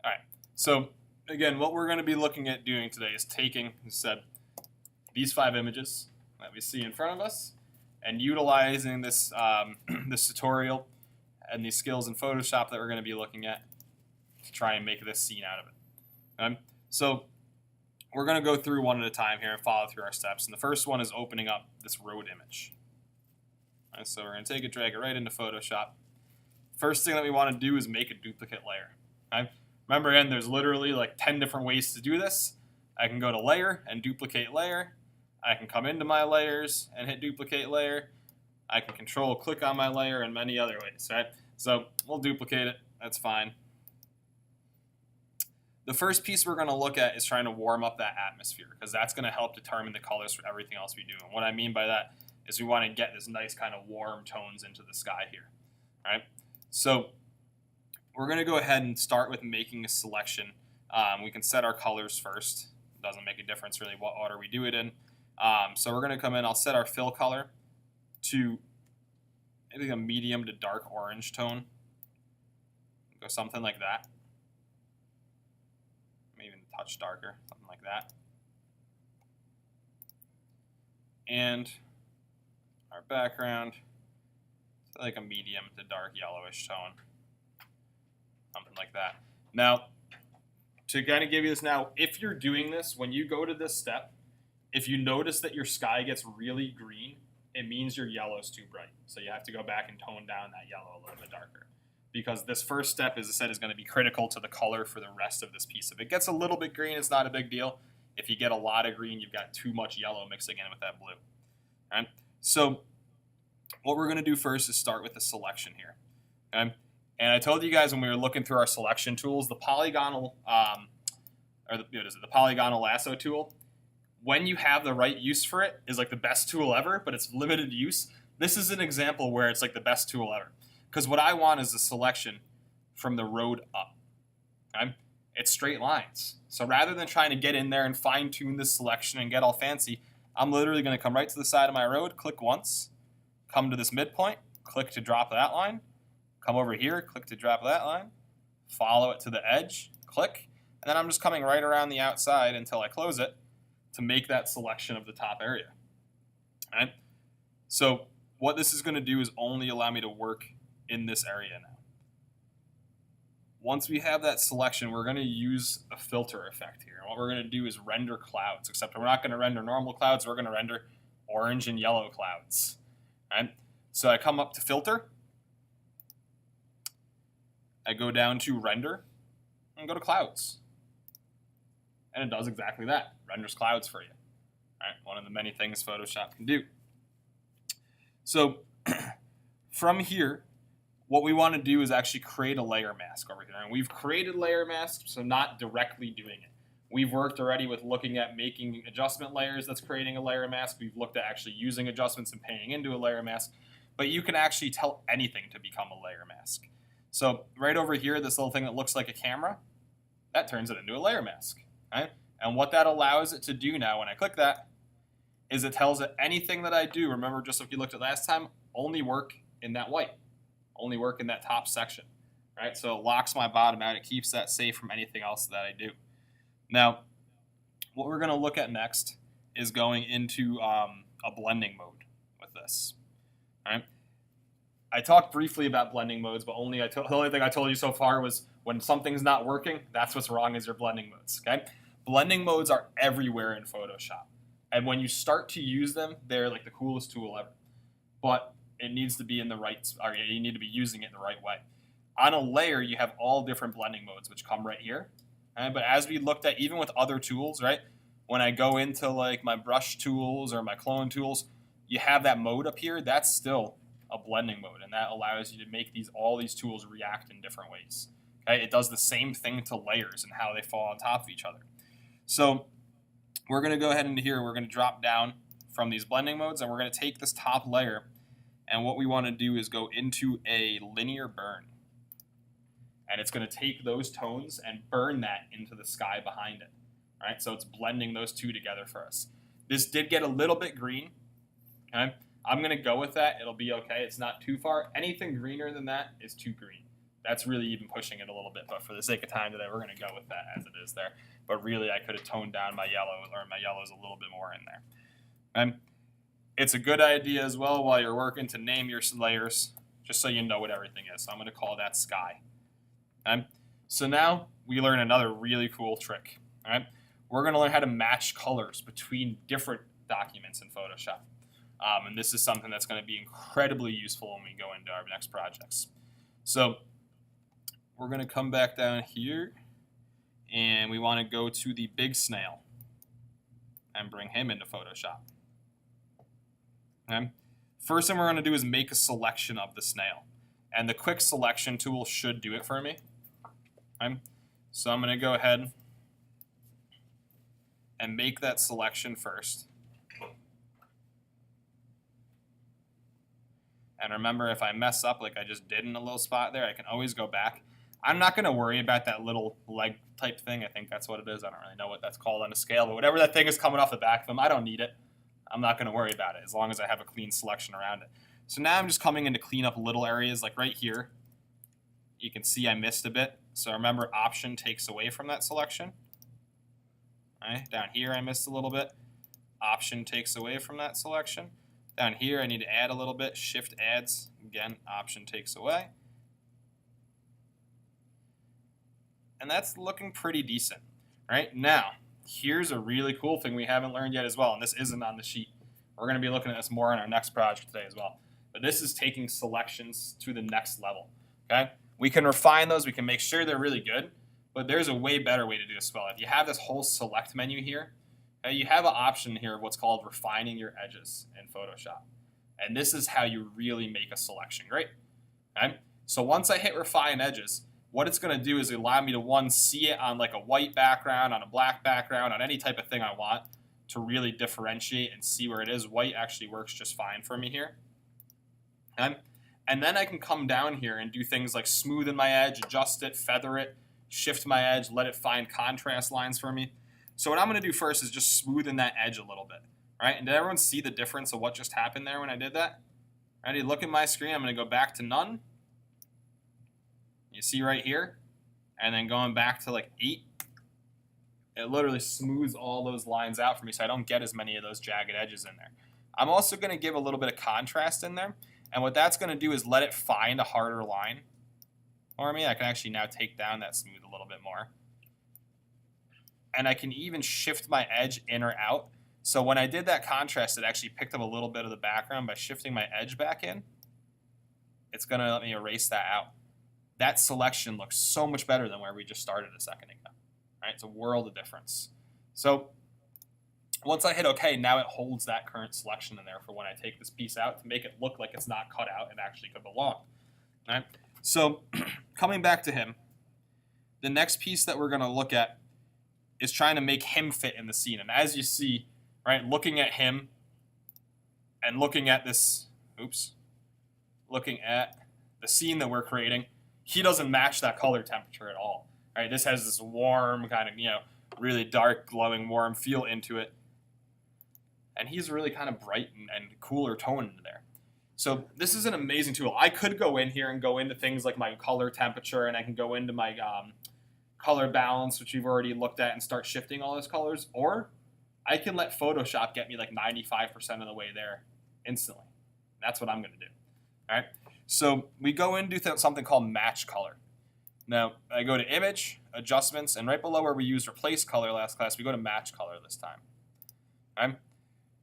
All right. So again, what we're going to be looking at doing today is taking, as I said, these 5 images that we see in front of us and utilizing this, this tutorial and these skills in Photoshop that we're going to be looking at to try and make this scene out of it. So we're going to go through one at a time here and follow through our steps. And the first one is opening up this road image. Right, so we're going to take it, drag it right into Photoshop. First thing that we want to do is make a duplicate layer. Okay? Remember, again, there's literally like 10 different ways to do this. I can go to Layer and Duplicate Layer. I can come into my layers and hit Duplicate Layer. I can Control-click on my layer and many other ways, right? So we'll duplicate it. That's fine. The first piece we're going to look at is trying to warm up that atmosphere, because that's going to help determine the colors for everything else we do. And what I mean by that is we want to get this nice kind of warm tones into the sky here. All right? So we're going to go ahead and start with making a selection. We can set our colors first. It doesn't make a difference really what order we do it in. So we're going to come in. I'll set our fill color to maybe a medium to dark orange tone. Go something like that. Maybe even a touch darker, something like that. And our background, like a medium to dark yellowish tone. Something like that. Now, to kind of give you this now, if you're doing this, when you go to this step, if you notice that your sky gets really green, it means your yellow is too bright. So you have to go back and tone down that yellow a little bit darker. Because this first step, as I said, is going to be critical to the color for the rest of this piece. If it gets a little bit green, it's not a big deal. If you get a lot of green, you've got too much yellow mixing in with that blue. All right? So what we're going to do first is start with the selection here. Okay? And I told you guys when we were looking through our selection tools, the polygonal, the polygonal lasso tool, when you have the right use for it, is like the best tool ever, but it's limited use. This is an example where it's like the best tool ever. Because what I want is a selection from the road up. Okay? It's straight lines. So rather than trying to get in there and fine-tune this selection and get all fancy, I'm literally going to come right to the side of my road, click once, come to this midpoint, click to drop that line, come over here, click to drop that line, follow it to the edge, click, and then I'm just coming right around the outside until I close it to make that selection of the top area. All right? So what this is going to do is only allow me to work in this area now. Once we have that selection, we're going to use a filter effect here. And what we're going to do is render clouds, except we're not going to render normal clouds. We're going to render orange and yellow clouds. All right? So I come up to Filter. I go down to Render and go to Clouds. And it does exactly that. Renders clouds for you. All right? One of the many things Photoshop can do. So from here, what we want to do is actually create a layer mask over here. And we've created layer masks, so not directly doing it. We've worked already with looking at making adjustment layers that's creating a layer mask. We've looked at actually using adjustments and painting into a layer mask. But you can actually tell anything to become a layer mask. So right over here, this little thing that looks like a camera, that turns it into a layer mask. Right? And what that allows it to do now when I click that is it tells it anything that I do, remember just if you looked at last time, only work in that white. Only work in that top section, right? So it locks my bottom out. It keeps that safe from anything else that I do. Now, what we're going to look at next is going into a blending mode with this. All right? I talked briefly about blending modes, but the only thing I told you so far was when something's not working, that's what's wrong is your blending modes. Okay? Blending modes are everywhere in Photoshop. And when you start to use them, they're like the coolest tool ever. But it needs to be in the right, or you need to be using it in the right way. On a layer, you have all different blending modes, which come right here. Right? But as we looked at, even with other tools, right? When I go into like my brush tools or my clone tools, you have that mode up here. That's still a blending mode, and that allows you to make all these tools react in different ways. Okay? It does the same thing to layers and how they fall on top of each other. So we're going to go ahead into here. We're going to drop down from these blending modes, and we're going to take this top layer. And what we want to do is go into a linear burn. And it's going to take those tones and burn that into the sky behind it. All right? So it's blending those two together for us. This did get a little bit green. Okay? I'm going to go with that. It'll be okay. It's not too far. Anything greener than that is too green. That's really even pushing it a little bit, but for the sake of time today, we're going to go with that as it is there. But really, I could have toned down my yellow, or my yellows a little bit more in there. And it's a good idea as well while you're working to name your layers, just so you know what everything is. So I'm going to call that sky. Okay? So now we learn another really cool trick. All right? We're going to learn how to match colors between different documents in Photoshop. And this is something that's going to be incredibly useful when we go into our next projects. So we're going to come back down here, and we want to go to the big snail and bring him into Photoshop. Okay? First thing we're going to do is make a selection of the snail. And the quick selection tool should do it for me. Okay? So I'm going to go ahead and make that selection first. And remember, if I mess up like I just did in a little spot there, I can always go back. I'm not going to worry about that little leg type thing. I think that's what it is. I don't really know what that's called on a scale, but whatever that thing is coming off the back of them, I don't need it. I'm not going to worry about it as long as I have a clean selection around it. So now I'm just coming in to clean up little areas like right here. You can see I missed a bit. So remember, Option takes away from that selection. All right, down here I missed a little bit. Option takes away from that selection. Down here I need to add a little bit. Shift adds. Again, Option takes away. And that's looking pretty decent. All right, now here's a really cool thing we haven't learned yet as well, and this isn't on the sheet. We're going to be looking at this more in our next project today as well. But this is taking selections to the next level. Okay, we can refine those. We can make sure they're really good. But there's a way better way to do this as well. If you have this whole select menu here, you have an option here of what's called refining your edges in Photoshop. And this is how you really make a selection great. Okay? So once I hit refine edges, what it's going to do is allow me to, one, see it on like a white background, on a black background, on any type of thing I want to really differentiate and see where it is. White actually works just fine for me here. Okay? And then I can come down here and do things like smoothen my edge, adjust it, feather it, shift my edge, let it find contrast lines for me. So what I'm going to do first is just smoothen that edge a little bit. Right? And did everyone see the difference of what just happened there when I did that? Ready? Look at my screen. I'm going to go back to none. You see right here? And then going back to like 8. It literally smooths all those lines out for me so I don't get as many of those jagged edges in there. I'm also going to give a little bit of contrast in there. And what that's going to do is let it find a harder line for me. I can actually now take down that smooth a little bit more. And I can even shift my edge in or out. So when I did that contrast, it actually picked up a little bit of the background. By shifting my edge back in, it's going to let me erase that out. That selection looks so much better than where we just started a second ago. Right? It's a world of difference. So once I hit OK, now it holds that current selection in there for when I take this piece out to make it look like it's not cut out and actually could belong. Right? So coming back to him, the next piece that we're going to look at is trying to make him fit in the scene. And as you see, right, looking at him and looking at this, looking at the scene that we're creating, he doesn't match that color temperature at all. Right? This has this warm kind of, really dark, glowing, warm feel into it. And he's really kind of bright and cooler toned there. So this is an amazing tool. I could go in here and go into things like my color temperature, and I can go into my color balance, which we've already looked at, and start shifting all those colors. Or I can let Photoshop get me like 95% of the way there instantly. That's what I'm going to do. All right. So we go in and do something called match color. Now, I go to Image, Adjustments, and right below where we used Replace Color last class, we go to Match Color this time. Okay?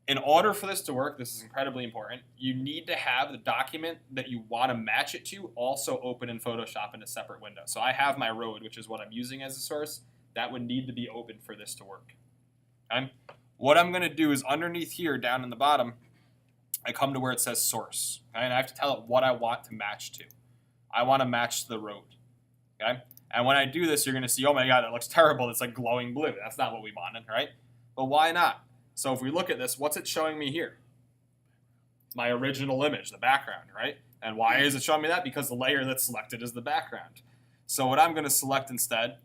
In order for this to work, this is incredibly important, you need to have the document that you want to match it to also open in Photoshop in a separate window. So I have my road, which is what I'm using as a source. That would need to be open for this to work. Okay? What I'm going to do is underneath here, down in the bottom, I come to where it says Source. Okay? And I have to tell it what I want to match to. I want to match to the road. Okay? And when I do this, you're going to see, oh my God, that looks terrible. It's like glowing blue. That's not what we wanted, right? But why not? So if we look at this, what's it showing me here? My original image, the background, right? And why is it showing me that? Because the layer that's selected is the background. So what I'm going to select instead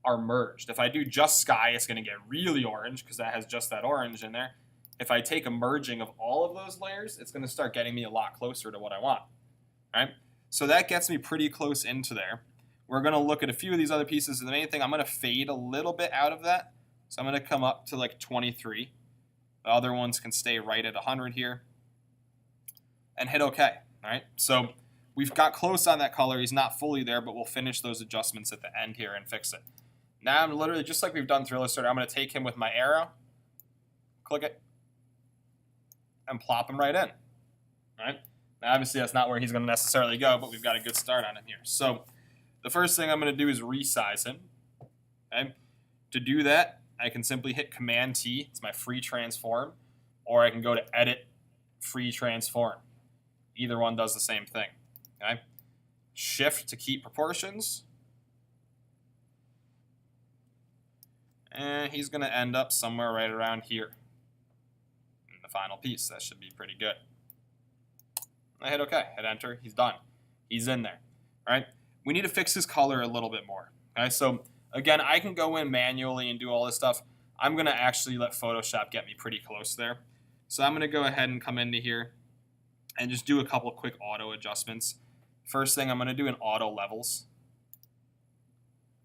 are merged. If I do just sky, it's going to get really orange because that has just that orange in there. If I take a merging of all of those layers, it's going to start getting me a lot closer to what I want, right? So that gets me pretty close into there. We're going to look at a few of these other pieces. And the main thing, I'm going to fade a little bit out of that. So I'm going to come up to like 23. The other ones can stay right at 100 here. And hit OK. All right. So we've got close on that color. He's not fully there, but we'll finish those adjustments at the end here and fix it. Now I'm literally, just like we've done through Illustrator, I'm going to take him with my arrow, click it, and plop him right in. All right. Now obviously that's not where he's going to necessarily go, but we've got a good start on him here. So the first thing I'm going to do is resize him. Okay. To do that, I can simply hit Command T. It's my free transform, or I can go to Edit, Free Transform. Either one does the same thing. Okay. Shift to keep proportions. And he's going to end up somewhere right around here in the final piece. That should be pretty good. I hit OK, hit enter, he's done. He's in there, right? We need to fix his color a little bit more, okay? So again, I can go in manually and do all this stuff. I'm gonna actually let Photoshop get me pretty close there. So I'm gonna go ahead and come into here and just do a couple quick auto adjustments. First thing I'm gonna do in auto levels.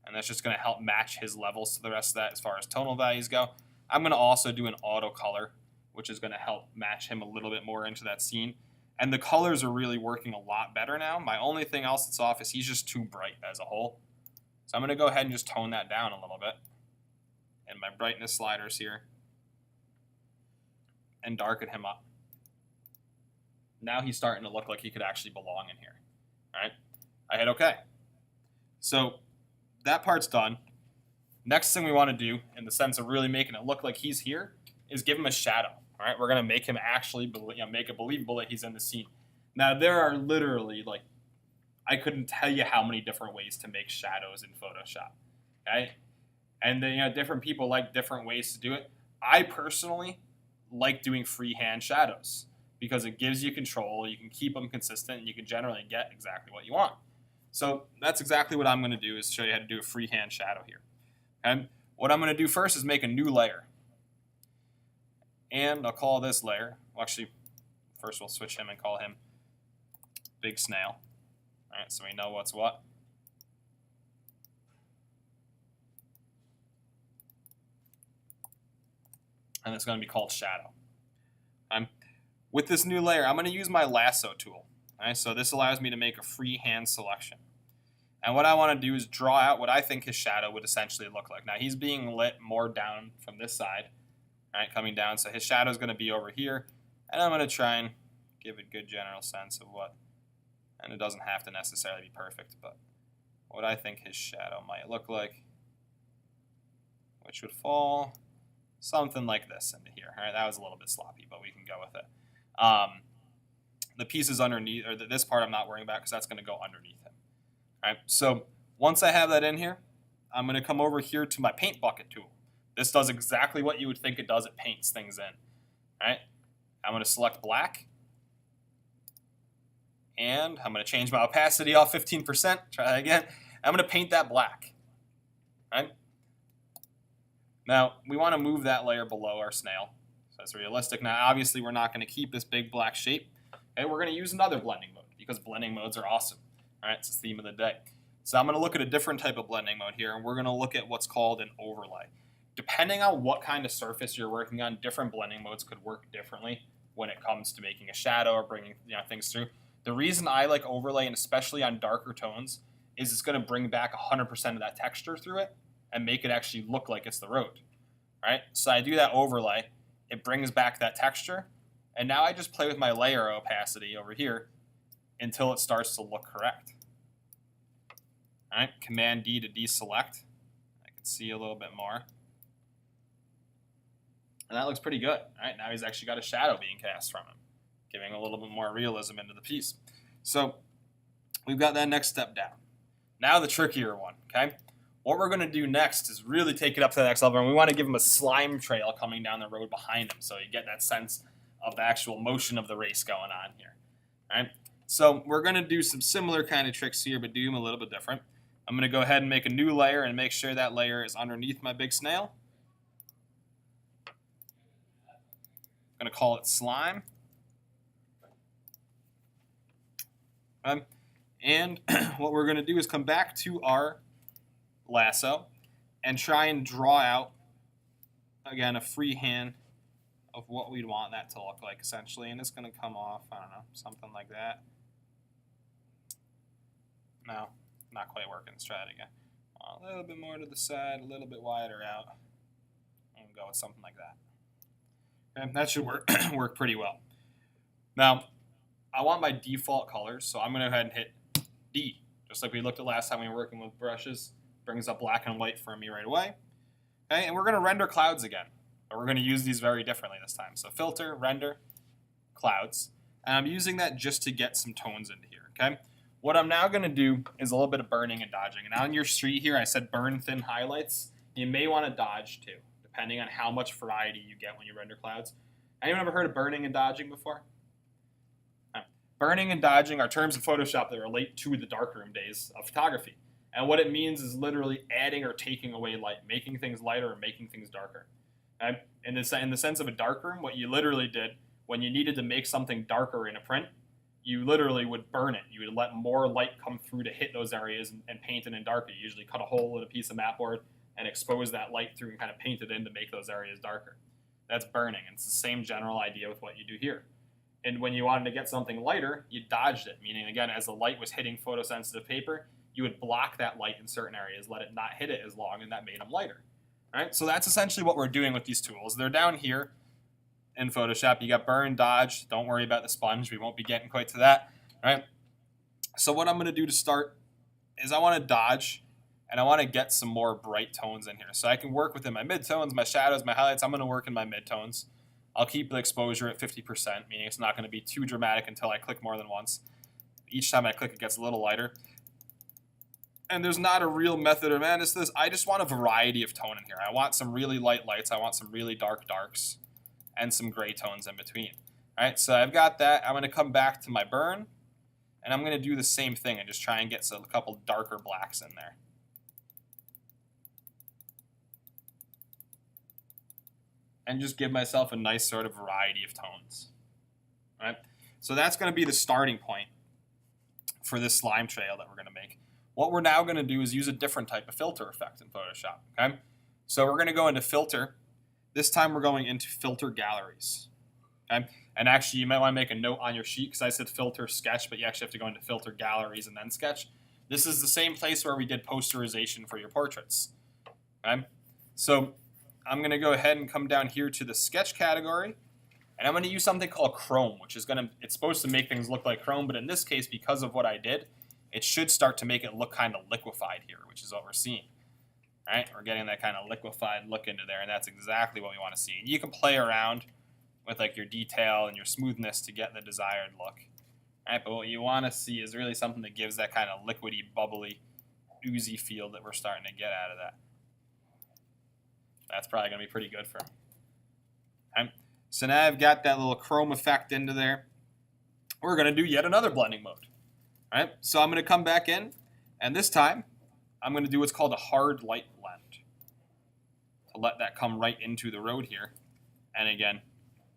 And that's just gonna help match his levels to the rest of that as far as tonal values go. I'm gonna also do an auto color, which is gonna help match him a little bit more into that scene. And the colors are really working a lot better now. My only thing else that's off is he's just too bright as a whole. So I'm going to go ahead and just tone that down a little bit. And my brightness sliders here. And darken him up. Now he's starting to look like he could actually belong in here. All right. I hit OK. So that part's done. Next thing we want to do, in the sense of really making it look like he's here, is give him a shadow. All right, we're going to make him actually make it believable that he's in the scene. Now, there are literally, like, I couldn't tell you how many different ways to make shadows in Photoshop. Okay? And then, different people like different ways to do it. I personally like doing freehand shadows because it gives you control, you can keep them consistent, and you can generally get exactly what you want. So that's exactly what I'm going to do, is show you how to do a freehand shadow here. Okay? What I'm going to do first is make a new layer. And I'll call this layer, well, actually, first we'll switch him and call him Big Snail. All right, so we know what's what. And it's going to be called Shadow. With this new layer, I'm going to use my lasso tool. All right, so this allows me to make a freehand selection. And what I want to do is draw out what I think his shadow would essentially look like. Now, he's being lit more down from this side. All right, coming down, so his shadow is going to be over here, and I'm going to try and give a good general sense of what, and it doesn't have to necessarily be perfect, but what I think his shadow might look like, which would fall something like this into here. All right, that was a little bit sloppy, but we can go with it. The pieces underneath, or this part I'm not worrying about because that's going to go underneath him. All right, so once I have that in here, I'm going to come over here to my paint bucket tool. This does exactly what you would think it does. It paints things in. All right? I'm going to select black. And I'm going to change my opacity off 15%. Try that again. I'm going to paint that black. All right? Now, we want to move that layer below our snail. So that's realistic. Now, obviously, we're not going to keep this big black shape. Okay? We're going to use another blending mode because blending modes are awesome. All right? It's the theme of the day. So I'm going to look at a different type of blending mode here, and we're going to look at what's called an overlay. Depending on what kind of surface you're working on, different blending modes could work differently when it comes to making a shadow or bringing things through. The reason I like overlay, and especially on darker tones, is it's going to bring back 100% of that texture through it and make it actually look like it's the road. All right? So I do that overlay. It brings back that texture. And now I just play with my layer opacity over here until it starts to look correct. All right? Command D to deselect. I can see a little bit more. And that looks pretty good. All right, now he's actually got a shadow being cast from him, giving a little bit more realism into the piece. So we've got that next step down. Now the trickier one, okay? What we're going to do next is really take it up to the next level, and we want to give him a slime trail coming down the road behind him so you get that sense of the actual motion of the race going on here. All right? So we're going to do some similar kind of tricks here, but do them a little bit different. I'm going to go ahead and make a new layer and make sure that layer is underneath my big snail. I'm going to call it slime. And what we're going to do is come back to our lasso and try and draw out, again, a free hand of what we'd want that to look like, essentially. And it's going to come off, I don't know, something like that. No, not quite working. Let's try it again. A little bit more to the side, a little bit wider out. And we'll go with something like that. Okay, that should work pretty well. Now, I want my default colors, so I'm going to go ahead and hit D. Just like we looked at last time we were working with brushes. Brings up black and white for me right away. Okay, and we're going to render clouds again. But we're going to use these very differently this time. So filter, render, clouds. And I'm using that just to get some tones into here. Okay. What I'm now going to do is a little bit of burning and dodging. And on your street here, I said burn thin highlights. You may want to dodge too, depending on how much variety you get when you render clouds. Anyone ever heard of burning and dodging before? Burning and dodging are terms of Photoshop that relate to the darkroom days of photography. And what it means is literally adding or taking away light, making things lighter or making things darker. Okay? In the sense of a darkroom, what you literally did when you needed to make something darker in a print, you literally would burn it. You would let more light come through to hit those areas and paint it in darker. You usually cut a hole in a piece of mat board and expose that light through and kind of paint it in to make those areas darker. That's burning. And it's the same general idea with what you do here. And when you wanted to get something lighter, you dodged it, meaning, again, as the light was hitting photosensitive paper, you would block that light in certain areas, let it not hit it as long, and that made them lighter. All right, so that's essentially what we're doing with these tools. They're down here in Photoshop. You got burn, dodge. Don't worry about the sponge. We won't be getting quite to that. All right. So what I'm going to do to start is I want to dodge, and I want to get some more bright tones in here. So I can work within my midtones, my shadows, my highlights. I'm going to work in my midtones. I'll keep the exposure at 50%, meaning it's not going to be too dramatic until I click more than once. Each time I click, it gets a little lighter. And there's not a real method of madness to this. I just want a variety of tone in here. I want some really light lights. I want some really dark darks and some gray tones in between. All right, so I've got that. I'm going to come back to my burn, and I'm going to do the same thing and just try and get a couple darker blacks in there. And just give myself a nice sort of variety of tones. All right, so that's going to be the starting point for this slime trail that we're going to make. What we're now going to do is use a different type of filter effect in Photoshop. Okay, so we're going to go into filter. This time we're going into filter galleries. Okay, and actually you might want to make a note on your sheet because I said filter sketch, but you actually have to go into filter galleries and then sketch. This is the same place where we did posterization for your portraits. Okay, so I'm going to go ahead and come down here to the sketch category, and I'm going to use something called chrome, which is it's supposed to make things look like chrome, but in this case, because of what I did, it should start to make it look kind of liquefied here, which is what we're seeing. All right, we're getting that kind of liquefied look into there, and that's exactly what we want to see. And you can play around with like your detail and your smoothness to get the desired look. All right, but what you want to see is really something that gives that kind of liquidy, bubbly, oozy feel that we're starting to get out of that. That's probably going to be pretty good for me. Okay. So now I've got that little chrome effect into there. We're going to do yet another blending mode. All right, so I'm going to come back in, and this time I'm going to do what's called a hard light blend to let that come right into the road here, and again,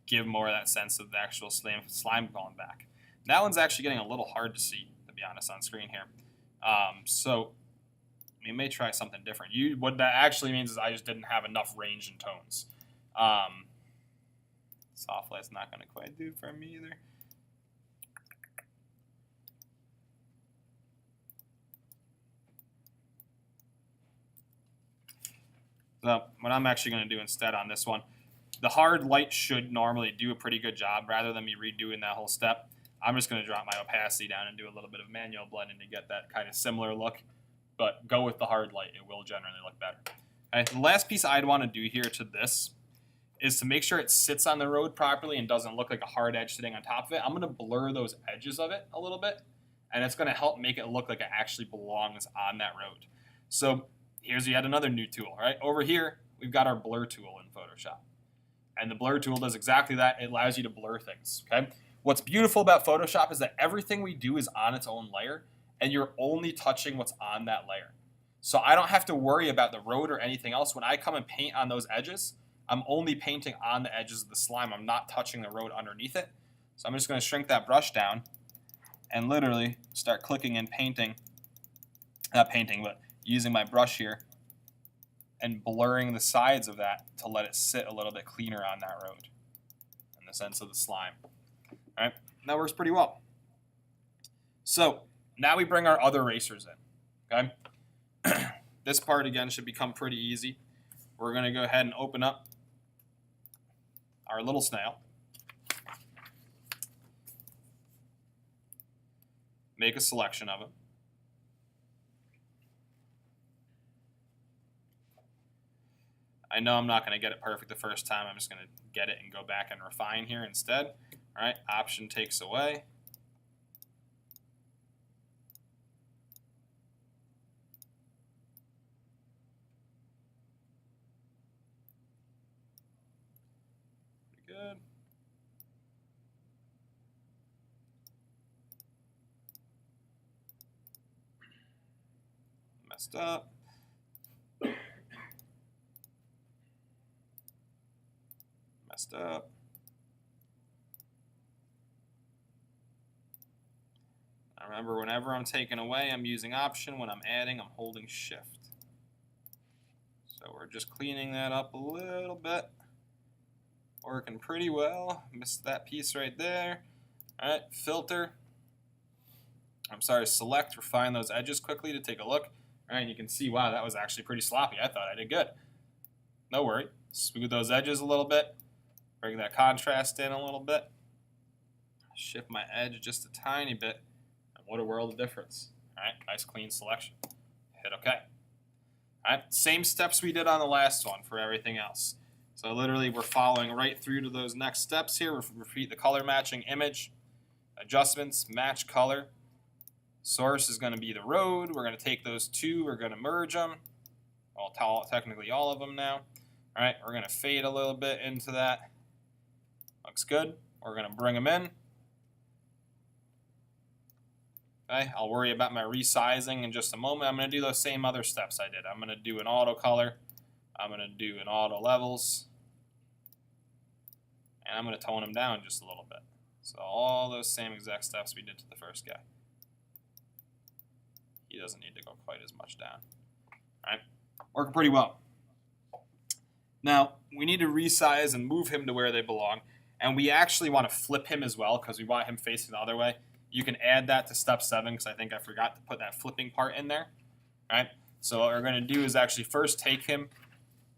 give more of that sense of the actual slime going back. That one's actually getting a little hard to see, to be honest, on screen here. So we may try something different. What that actually means is I just didn't have enough range in tones. Soft light's not going to quite do for me either. So what I'm actually going to do instead on this one, the hard light should normally do a pretty good job. Rather than me redoing that whole step, I'm just going to drop my opacity down and do a little bit of manual blending to get that kind of similar look. But go with the hard light. It will generally look better. Okay, the last piece I'd want to do here to this is to make sure it sits on the road properly and doesn't look like a hard edge sitting on top of it. I'm going to blur those edges of it a little bit, and it's going to help make it look like it actually belongs on that road. So here's yet another new tool. Right over here, we've got our blur tool in Photoshop. And the blur tool does exactly that. It allows you to blur things. Okay. What's beautiful about Photoshop is that everything we do is on its own layer, and you're only touching what's on that layer. So I don't have to worry about the road or anything else. When I come and paint on those edges, I'm only painting on the edges of the slime. I'm not touching the road underneath it. So I'm just going to shrink that brush down, and literally start clicking and painting, not painting, but using my brush here and blurring the sides of that to let it sit a little bit cleaner on that road in the sense of the slime. All right, that works pretty well. So now we bring our other racers in, okay? This part, again, should become pretty easy. We're going to go ahead and open up our little snail. Make a selection of it. I know I'm not going to get it perfect the first time. I'm just going to get it and go back and refine here instead. All right, option takes away. Pretty good. Messed up. Messed up. Remember, whenever I'm taking away, I'm using option. When I'm adding, I'm holding shift. So we're just cleaning that up a little bit. Working pretty well. Missed that piece right there. All right, filter. I'm sorry, select, refine those edges quickly to take a look. All right, you can see, wow, that was actually pretty sloppy. I thought I did good. No worry. Smooth those edges a little bit. Bring that contrast in a little bit. Shift my edge just a tiny bit. What a world of difference. All right, nice clean selection. Hit OK. All right, same steps we did on the last one for everything else. So literally we're following right through to those next steps here. Repeat the color matching image, adjustments, match color. Source is going to be the road. We're going to take those two. We're going to merge them. Well, technically all of them now. All right, we're going to fade a little bit into that. Looks good. We're going to bring them in. Okay, I'll worry about my resizing in just a moment. I'm going to do those same other steps I did. I'm going to do an auto color. I'm going to do an auto levels. And I'm going to tone them down just a little bit. So all those same exact steps we did to the first guy. He doesn't need to go quite as much down. All right, working pretty well. Now, we need to resize and move him to where they belong. And we actually want to flip him as well because we want him facing the other way. You can add that to step 7 because I think I forgot to put that flipping part in there. All right, so what we're going to do is actually first take him,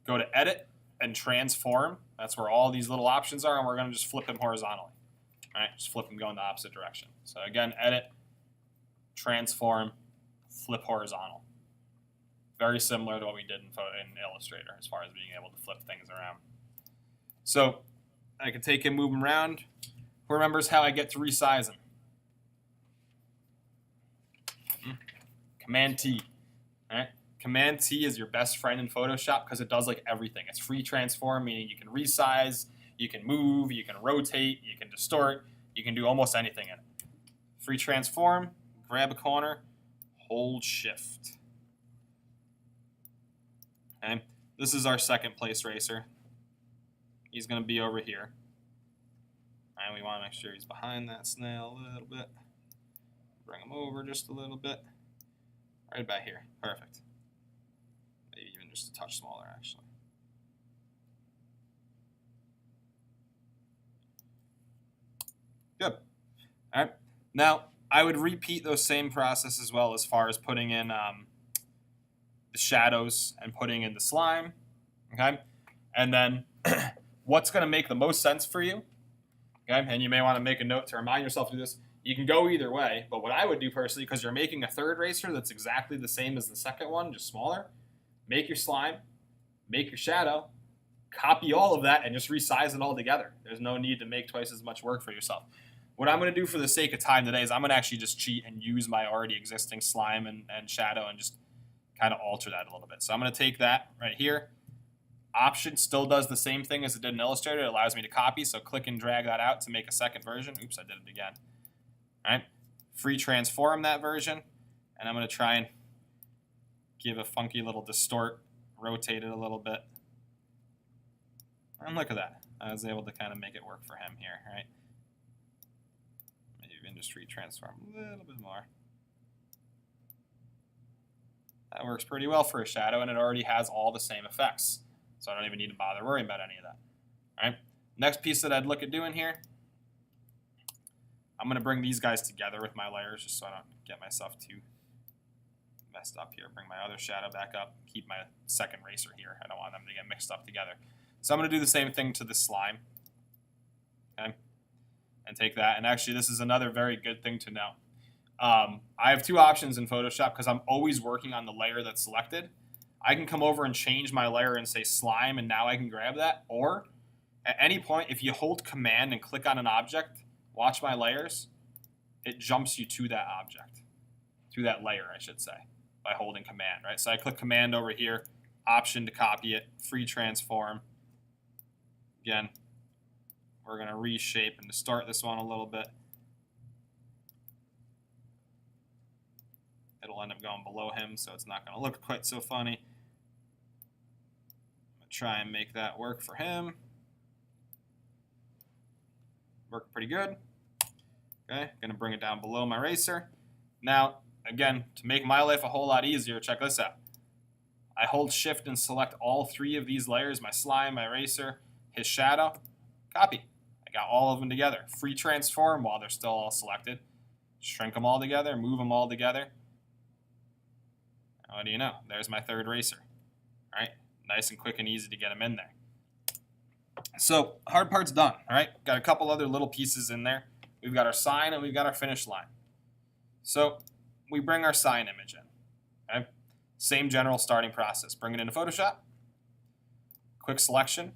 go to edit, and transform. That's where all these little options are, and we're going to just flip him horizontally. All right, just flip him going the opposite direction. So again, edit, transform, flip horizontal. Very similar to what we did in Illustrator as far as being able to flip things around. So I can take him, move him around. Who remembers how I get to resize him? Command T. All right? Command T is your best friend in Photoshop because it does like everything. It's free transform, meaning you can resize, you can move, you can rotate, you can distort, you can do almost anything in it. Free transform, grab a corner, hold shift. Okay? This is our second place racer. He's going to be over here. And we want to make sure he's behind that snail a little bit. Bring him over just a little bit. Right about here. Perfect. Maybe even just a touch smaller, actually. Good. All right. Now, I would repeat those same process as well as far as putting in the shadows and putting in the slime. Okay? And then what's going to make the most sense for you? Okay? And you may want to make a note to remind yourself to do this. You can go either way, but what I would do personally, because you're making a third racer that's exactly the same as the second one, just smaller, make your slime, make your shadow, copy all of that, and just resize it all together. There's no need to make twice as much work for yourself. What I'm going to do for the sake of time today is I'm going to actually just cheat and use my already existing slime and shadow and just kind of alter that a little bit. So I'm going to take that right here. Option still does the same thing as it did in Illustrator. It allows me to copy, so click and drag that out to make a second version. Oops, I did it again. All right, free transform that version, and I'm going to try and give a funky little distort, rotate it a little bit. And look at that. I was able to kind of make it work for him here, right? Maybe Even just transform a little bit more. That works pretty well for a shadow, and it already has all the same effects. So I don't even need to bother worrying about any of that. All right. Next piece that I'd look at doing here, I'm going to bring these guys together with my layers just so I don't get myself too messed up here. Bring my other shadow back up. Keep my second racer here. I don't want them to get mixed up together. So I'm going to do the same thing to the slime. Okay. And take that. And actually, this is another very good thing to know. I have two options in Photoshop because I'm always working on the layer that's selected. I can come over and change my layer and say slime, and now I can grab that. Or at any point, if you hold Command and click on an object, watch my layers, it jumps you to that object, to that layer, I should say, by holding Command, right? So I click Command over here, Option to copy it, free transform. Again, we're going to reshape and distort this one a little bit. It'll end up going below him, so it's not going to look quite so funny. I'm going to try and make that work for him. Worked pretty good. Okay, going to bring it down below my racer. Now, again, to make my life a whole lot easier, check this out. I hold Shift and select all three of these layers, my slime, my racer, his shadow. Copy. I got all of them together. Free transform while they're still all selected. Shrink them all together, move them all together. What do you know? There's my third racer. All right, nice and quick and easy to get them in there. So hard part's done. All right, got a couple other little pieces in there. We've got our sign and we've got our finish line. So we bring our sign image in. Okay, same general starting process. Bring it into Photoshop. Quick selection.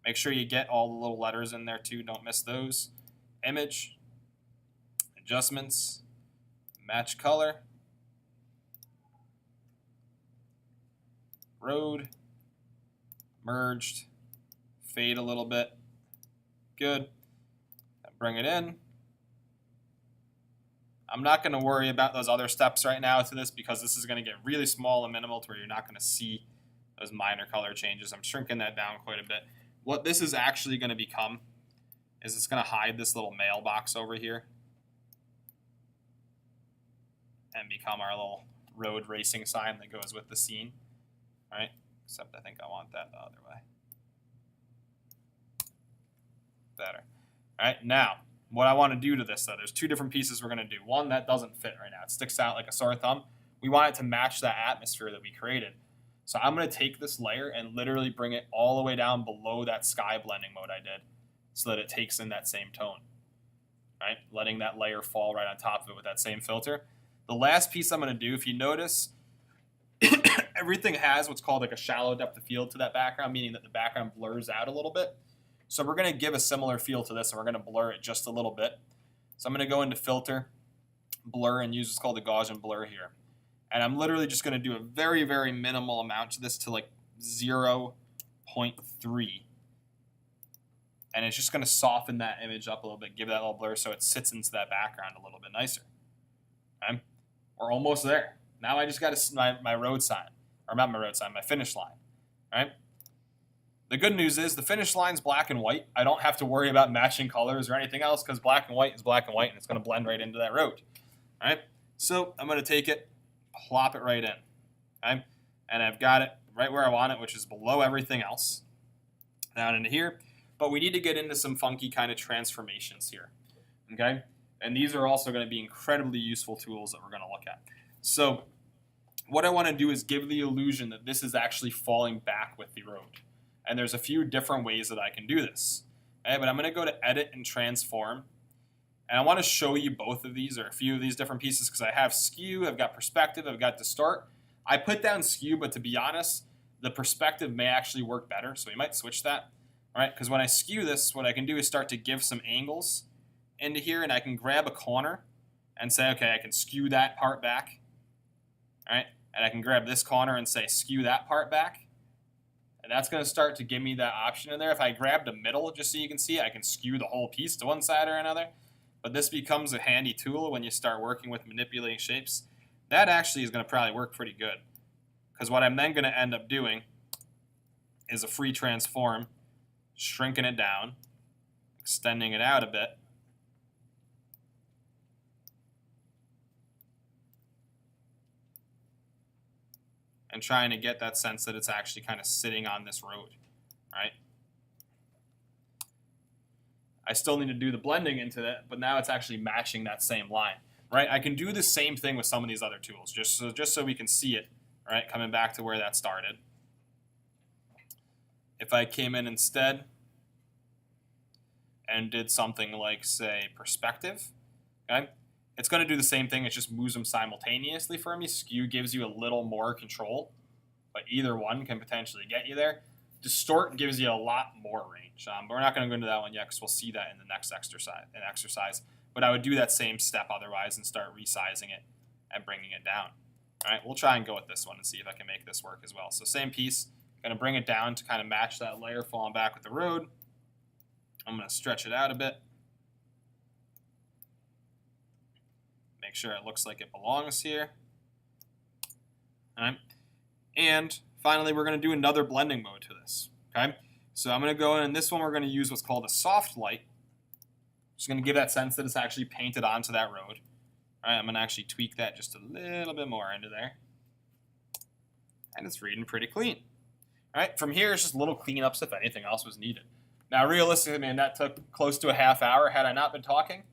Make sure you get all the little letters in there too. Don't miss those. Image. Adjustments. Match color, road, merged, fade a little bit, good, bring it in. I'm not going to worry about those other steps right now to this because this is going to get really small and minimal to where you're not going to see those minor color changes. I'm shrinking that down quite a bit. What this is actually going to become is it's going to hide this little mailbox over here and become our little road racing sign that goes with the scene, right? Except I think I want that the other way. Better. All right, now, what I want to do to this, though, there's two different pieces we're going to do. One, that doesn't fit right now. It sticks out like a sore thumb. We want it to match that atmosphere that we created. So I'm going to take this layer and literally bring it all the way down below that sky blending mode I did so that it takes in that same tone, right? Letting that layer fall right on top of it with that same filter. The last piece I'm going to do, if you notice, everything has what's called like a shallow depth of field to that background, meaning that the background blurs out a little bit. So we're going to give a similar feel to this, and we're going to blur it just a little bit. So I'm going to go into Filter, Blur, and use what's called a Gaussian blur here. And I'm literally just going to do a very, very minimal amount to this to like 0.3. And it's just going to soften that image up a little bit, give that little blur so it sits into that background a little bit nicer. Okay? We're almost there. Now I just got my road sign, or not my road sign, my finish line. Right? The good news is the finish line's black and white. I don't have to worry about matching colors or anything else because black and white is black and white, and it's going to blend right into that road. All right? So I'm going to take it, plop it right in. Okay? And I've got it right where I want it, which is below everything else, down into here. But we need to get into some funky kind of transformations here. Okay? And these are also going to be incredibly useful tools that we're going to look at. So what I want to do is give the illusion that this is actually falling back with the road. And there's a few different ways that I can do this. Okay? But I'm going to go to Edit and Transform. And I want to show you both of these, or a few of these different pieces, because I have Skew, I've got Perspective, I've got Distort. I put down Skew, but to be honest, the Perspective may actually work better, so we might switch that. All right? Because when I skew this, what I can do is start to give some angles into here, and I can grab a corner and say, okay, I can skew that part back. All right? And I can grab this corner and say, skew that part back. And that's going to start to give me that option in there. If I grab the middle, just so you can see, I can skew the whole piece to one side or another. But this becomes a handy tool when you start working with manipulating shapes. That actually is going to probably work pretty good. Because what I'm then going to end up doing is a free transform, shrinking it down, extending it out a bit. And trying to get that sense that it's actually kind of sitting on this road, right? I still need to do the blending into it, but now it's actually matching that same line, right? I can do the same thing with some of these other tools, just so we can see it, right? Coming back to where that started. If I came in instead and did something like, say, perspective, okay? It's going to do the same thing. It just moves them simultaneously for me. Skew gives you a little more control, but either one can potentially get you there. Distort gives you a lot more range, but we're not going to go into that one yet because we'll see that in the next exercise. But I would do that same step otherwise and start resizing it and bringing it down. All right, we'll try and go with this one and see if I can make this work as well. So same piece, going to bring it down to kind of match that layer falling back with the road. I'm going to stretch it out a bit. Make sure it looks like it belongs here. All right. And finally, we're going to do another blending mode to this. Okay. So I'm going to go in, and this one we're going to use what's called a soft light. Just going to give that sense that it's actually painted onto that road. All right. I'm going to actually tweak that just a little bit more into there. And it's reading pretty clean. All right. From here, it's just little cleanups if anything else was needed. Now, realistically, man, that took close to a half hour. Had I not been talking,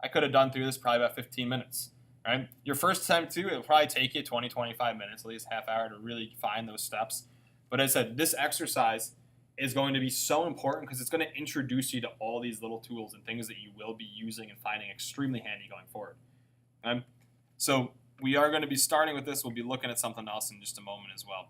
I could have done through this probably about 15 minutes, right? Your first time too, it'll probably take you 20, 25 minutes, at least half hour to really find those steps. But as I said, this exercise is going to be so important because it's going to introduce you to all these little tools and things that you will be using and finding extremely handy going forward. So we are going to be starting with this. We'll be looking at something else in just a moment as well.